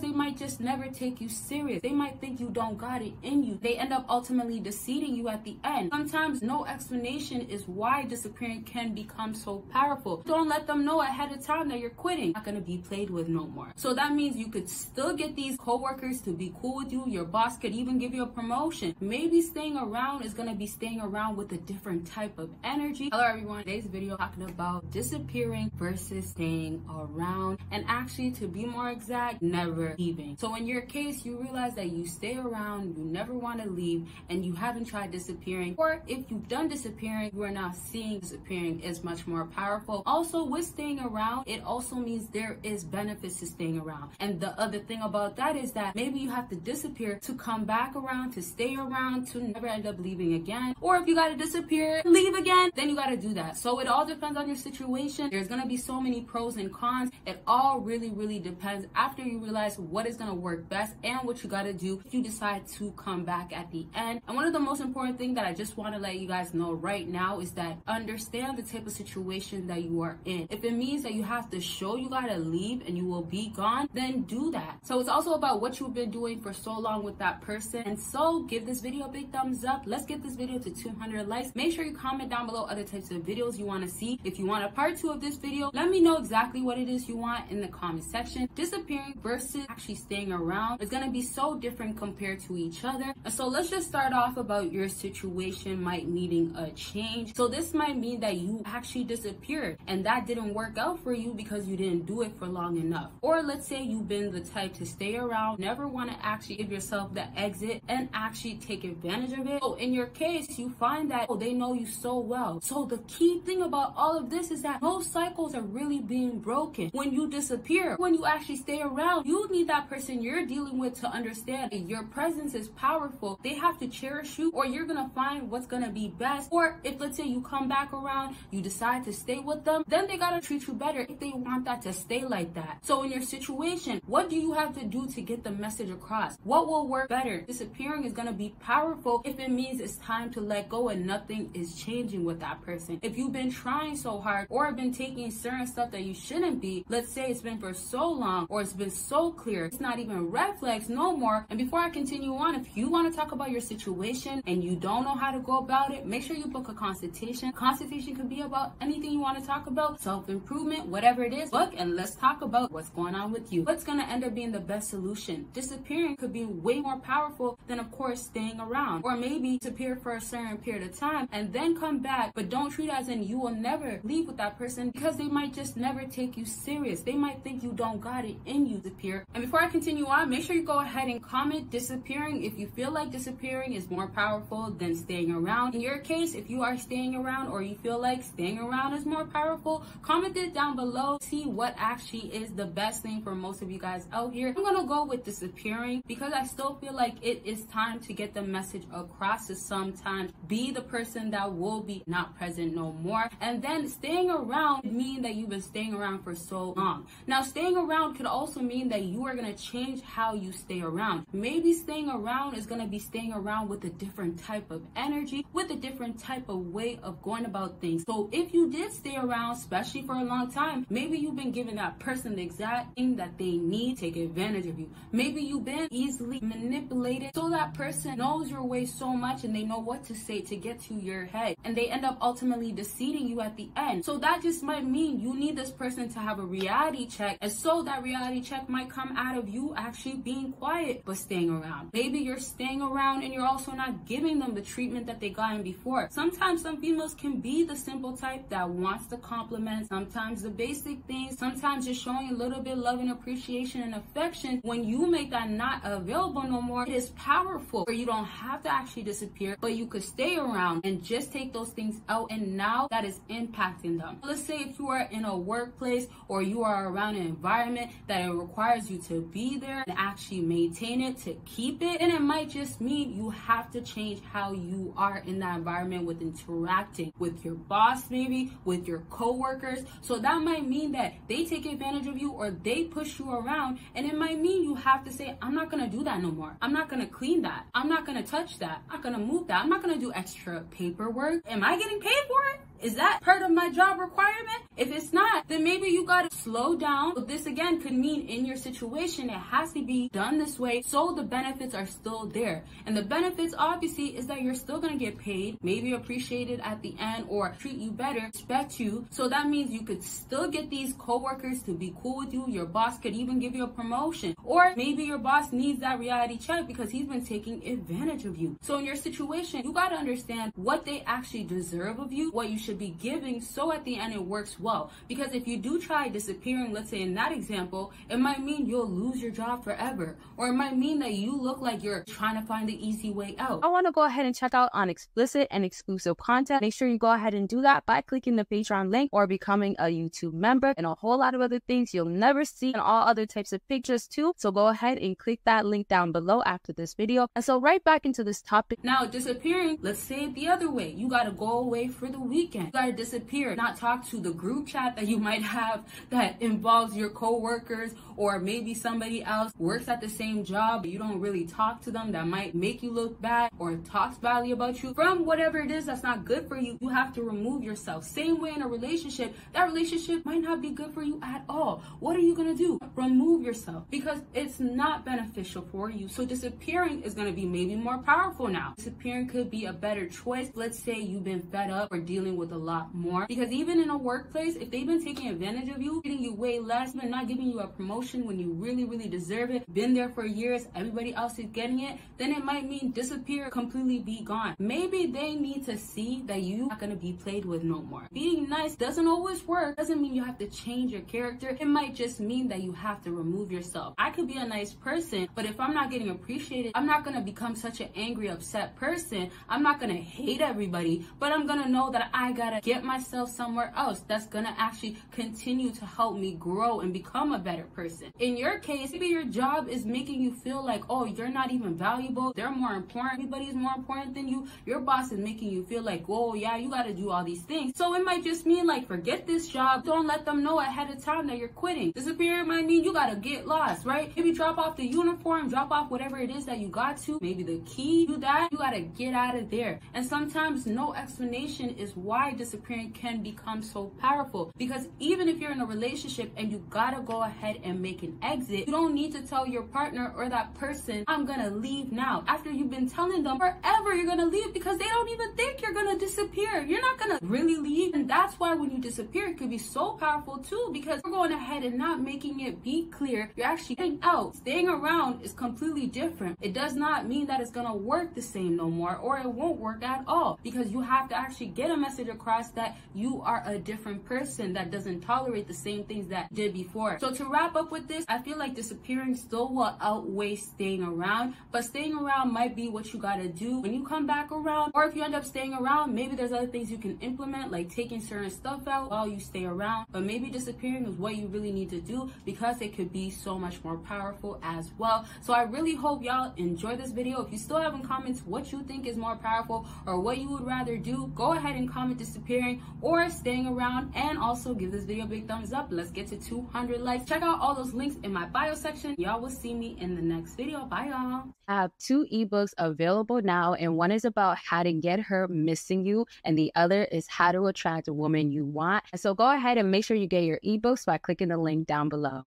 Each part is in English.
they might just never take you serious. They might think you don't got it in you. They end up ultimately deceiving you at the end. Sometimes no explanation is why disappearing can become so powerful. Don't let them know ahead of time that you're quitting. Not gonna be played with no more. So that means you could still get these coworkers to be cool with you. Your boss could even give you a promotion. Maybe staying around is gonna be staying around with a different type of energy. Hello everyone, today's video talking about disappearing versus staying around, and actually, to be more exact, never leaving. So in your case, you realize that you stay around, you never want to leave, and you haven't tried disappearing, or if you've done disappearing, you are now seeing disappearing is much more powerful. Also, with staying around, it also means there is benefits to staying around. And the other thing about that is that maybe you have to disappear to come back around, to stay around, to never end up leaving again. Or if you got to disappear, leave again, then you got to do that. So it all depends on your situation. There's going to be so many pros and cons. It all really depends after you realize what is going to work best and what you got to do if you decide to come back at the end. And one of the most important things that I just want to let you guys know right now is that understand the type of situation that you are in. If it means that you have to show you got to leave and you will be gone, then do that. So it's also about what you've been doing for so long with that person. And so give this video a big thumbs up. Let's get this video to 200 likes. Make sure you comment down below other types of videos you want to see. If you want a part 2 of this video, let me know exactly what it is you want in the comment section. Disappearing versus actually staying around is going to be so different compared to each other. And so let's just start off about your situation might needing a change. So this might mean that you actually disappeared and that didn't work out for you because you didn't do it for long enough. Or let's say you've been the type to stay around, never want to actually give yourself the exit and actually take advantage of it. So in your case, you find that they know you so well. So the key thing about all of this is that most cycles are really being broken when you disappear. When you actually stay around, you need that person you're dealing with to understand that your presence is powerful. They have to cherish you, or you're gonna find what's gonna be best. Or if, let's say, you come back around, you decide to stay with them, then they gotta treat you better if they want that to stay like that. So in your situation, what do you have to do to get the message across? What will work better? Disappearing is gonna be powerful if it means it's time to let go and nothing is changing with that person. If you've been trying so hard or been taking certain stuff that you shouldn't be, let's say it's been for so long or it's been so clear, it's not even red flags no more. And before I continue on, if you want to talk about your situation and you don't know how to go about it, make sure you book a consultation. Consultation could be about anything you want to talk about, self-improvement, whatever it is. Book and let's talk about what's going on with you. What's going to end up being the best solution? Disappearing could be way more powerful than, of course, staying around. Or maybe disappear for a certain period of time and then come back, but don't treat it as in you will never leave with that person because they might just never take you serious. They might think you don't got it in you. Disappear. And before I continue on, make sure you go ahead and comment disappearing if you feel like disappearing is more powerful than staying around. In your case, if you are staying around or you feel like staying around is more powerful, comment it down below. See what actually is the best thing for most of you guys out here. I'm gonna go with disappearing because I still feel like it is time to get the message across to sometimes be the person that will be not present no more. And then staying around could mean that you've been staying around for so long. Now, staying around could also mean that you are going to change how you stay around. Maybe staying around is going to be staying around with a different type of energy, with a different type of way of going about things. So if you did stay around, especially for a long time, maybe you've been giving that person the exact thing that they need to take advantage of you. Maybe you've been easily manipulated so that person knows your way so much and they know what to say to get to your head, and they end up ultimately deceiving you at the end. So that just might mean you need this person to have a reality check, and so that reality check might come out of you actually being quiet but staying around. Maybe you're staying around and you're also not giving them the treatment that they gotten before. Sometimes some females can be the simple type that wants the compliment, sometimes the basic things, sometimes just showing a little bit of love and appreciation and affection. When you make that not available no more, it is powerful, where you don't have to actually disappear, but you could stay around and just take those things out, and now that is impacting them. Let's say if you are in a workplace or you are around an environment that it requires you to be there and actually maintain it to keep it, and it might just mean you have to change how you are in that environment with interacting with your boss, maybe with your co-workers. So that might mean that they take advantage of you or they push you around, and it might mean you have to say, I'm not gonna do that no more. I'm not gonna clean that. I'm not gonna touch that. I'm not gonna move that. I'm not gonna do extra paperwork. Am I getting paid for it? Is that part of my job requirement? If it's not, then maybe you gotta slow down. But this again could mean in your situation, it has to be done this way so the benefits are still there. And the benefits obviously is that you're still gonna get paid, maybe appreciated at the end, or treat you better, respect you. So that means you could still get these coworkers to be cool with you. Your boss could even give you a promotion. Or maybe your boss needs that reality check because he's been taking advantage of you. So in your situation, you gotta understand what they actually deserve of you, what you should be giving, so at the end it works well. Because if you do try disappearing, let's say in that example, it might mean you'll lose your job forever. Or it might mean that you look like you're trying to find the easy way out. I want to go ahead and check out on explicit and exclusive content. Make sure you go ahead and do that by clicking the Patreon link or becoming a YouTube member, and a whole lot of other things you'll never see, and all other types of pictures too. So go ahead and click that link down below after this video. And so right back into this topic. Now disappearing, let's say it the other way. You gotta go away for the weekend. You gotta disappear, not talk to the group chat that you might have that involves your co-workers, or maybe somebody else works at the same job, but you don't really talk to them. That might make you look bad or talks badly about you from whatever it is that's not good for you. You have to remove yourself. Same way in a relationship, that relationship might not be good for you at all. What are you gonna do? Remove yourself, because it's not beneficial for you. So disappearing is gonna be maybe more powerful now. Disappearing could be a better choice. Let's say you've been fed up or dealing with a lot more, because even in a workplace, if they've been taking advantage of you, treating you way less, but not giving you a promotion when you really deserve it, been there for years, everybody else is getting it, then it might mean disappear, completely be gone. Maybe they need to see that you're not gonna be played with no more. Being nice doesn't always work. Doesn't mean you have to change your character. It might just mean that you have to remove yourself. I could be a nice person, but if I'm not getting appreciated, I'm not gonna become such an angry, upset person. I'm not gonna hate everybody, but I'm gonna know that I gotta get myself somewhere else that's gonna actually continue to help me grow and become a better person. In your case, maybe your job is making you feel like, oh, you're not even valuable, they're more important, everybody's more important than you. Your boss is making you feel like, oh yeah, you gotta do all these things. So it might just mean like, forget this job, don't let them know ahead of time that you're quitting. Disappear might mean you gotta get lost, right? Maybe drop off the uniform, drop off whatever it is that you got to, maybe the key to that, you gotta get out of there. And sometimes no explanation is why disappearing can become so powerful, because even if you're in a relationship and you gotta go ahead and make an exit, you don't need to tell your partner or that person, I'm gonna leave now, after you've been telling them forever you're gonna leave, because they don't even think you're gonna disappear. You're not gonna really leave. And that's why when you disappear, it could be so powerful too, because you're going ahead and not making it be clear you're actually getting out. Staying around is completely different. It does not mean that it's gonna work the same no more, or it won't work at all, because you have to actually get a message across that you are a different person that doesn't tolerate the same things that did before. So to wrap up with this, I feel like disappearing still will outweigh staying around, but staying around might be what you gotta do when you come back around. Or if you end up staying around, maybe there's other things you can implement, like taking certain stuff out while you stay around. But maybe disappearing is what you really need to do, because it could be so much more powerful as well. So I really hope y'all enjoy this video. If you still haven't commented what you think is more powerful or what you would rather do, go ahead and comment disappearing or staying around, and also give this video a big thumbs up. Let's get to 200 likes. Check out all those links in my bio section. Y'all will see me in the next video. Bye y'all. I have 2 ebooks available now, and one is about how to get her missing you, and the other is how to attract a woman you want. And so go ahead and make sure you get your ebooks by clicking the link down below.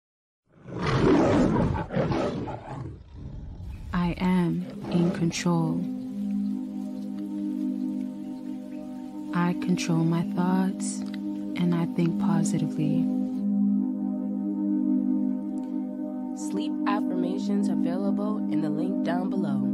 I am in control. I control my thoughts, and I think positively. Sleep affirmations available in the link down below.